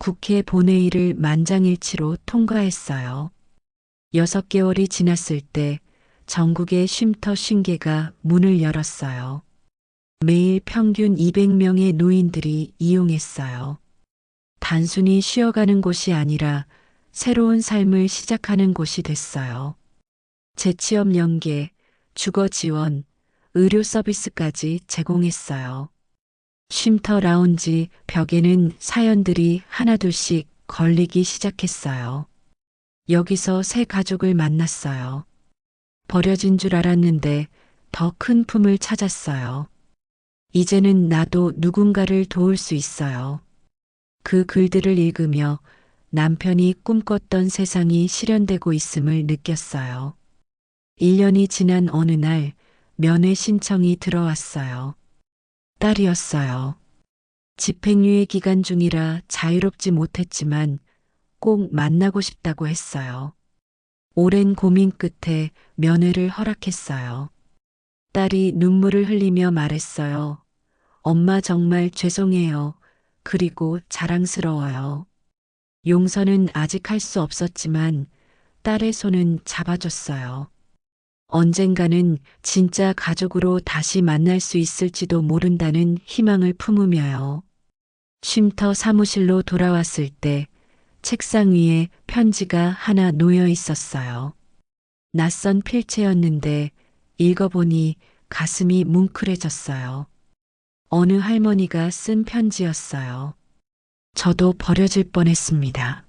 A: 국회 본회의를 만장일치로 통과했어요. 6개월이 지났을 때 전국의 쉼터 50개가 문을 열었어요. 매일 평균 200명의 노인들이 이용했어요. 단순히 쉬어가는 곳이 아니라 새로운 삶을 시작하는 곳이 됐어요. 재취업 연계, 주거 지원, 의료 서비스까지 제공했어요. 쉼터 라운지 벽에는 사연들이 하나둘씩 걸리기 시작했어요. 여기서 새 가족을 만났어요. 버려진 줄 알았는데 더 큰 품을 찾았어요. 이제는 나도 누군가를 도울 수 있어요. 그 글들을 읽으며 남편이 꿈꿨던 세상이 실현되고 있음을 느꼈어요. 1년이 지난 어느 날 면회 신청이 들어왔어요. 딸이었어요. 집행유예 기간 중이라 자유롭지 못했지만 꼭 만나고 싶다고 했어요. 오랜 고민 끝에 면회를 허락했어요. 딸이 눈물을 흘리며 말했어요. 엄마 정말 죄송해요. 그리고 자랑스러워요. 용서는 아직 할 수 없었지만 딸의 손은 잡아줬어요. 언젠가는 진짜 가족으로 다시 만날 수 있을지도 모른다는 희망을 품으며요. 쉼터 사무실로 돌아왔을 때 책상 위에 편지가 하나 놓여 있었어요. 낯선 필체였는데 읽어보니 가슴이 뭉클해졌어요. 어느 할머니가 쓴 편지였어요. 저도 버려질 뻔했습니다.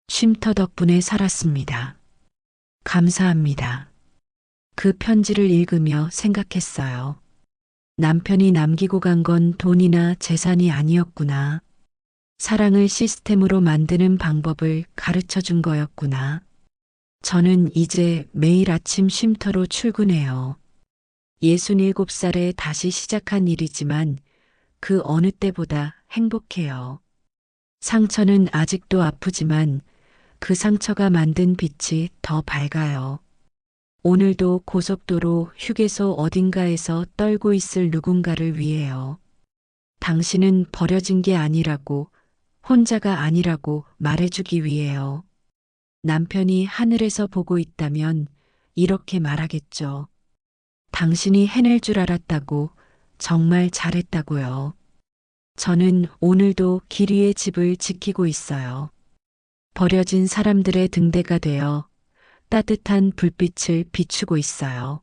A: 쉼터 덕분에 살았습니다. 감사합니다. 그 편지를 읽으며 생각했어요. 남편이 남기고 간 건 돈이나 재산이 아니었구나. 사랑을 시스템으로 만드는 방법을 가르쳐 준 거였구나. 저는 이제 매일 아침 쉼터로 출근해요. 67살에 다시 시작한 일이지만 그 어느 때보다 행복해요. 상처는 아직도 아프지만 그 상처가 만든 빛이 더 밝아요. 오늘도 고속도로 휴게소 어딘가에서 떨고 있을 누군가를 위해요. 당신은 버려진 게 아니라고, 혼자가 아니라고 말해주기 위해요. 남편이 하늘에서 보고 있다면 이렇게 말하겠죠. 당신이 해낼 줄 알았다고, 정말 잘했다고요. 저는 오늘도 길 위의 집을 지키고 있어요. 버려진 사람들의 등대가 되어 따뜻한 불빛을 비추고 있어요.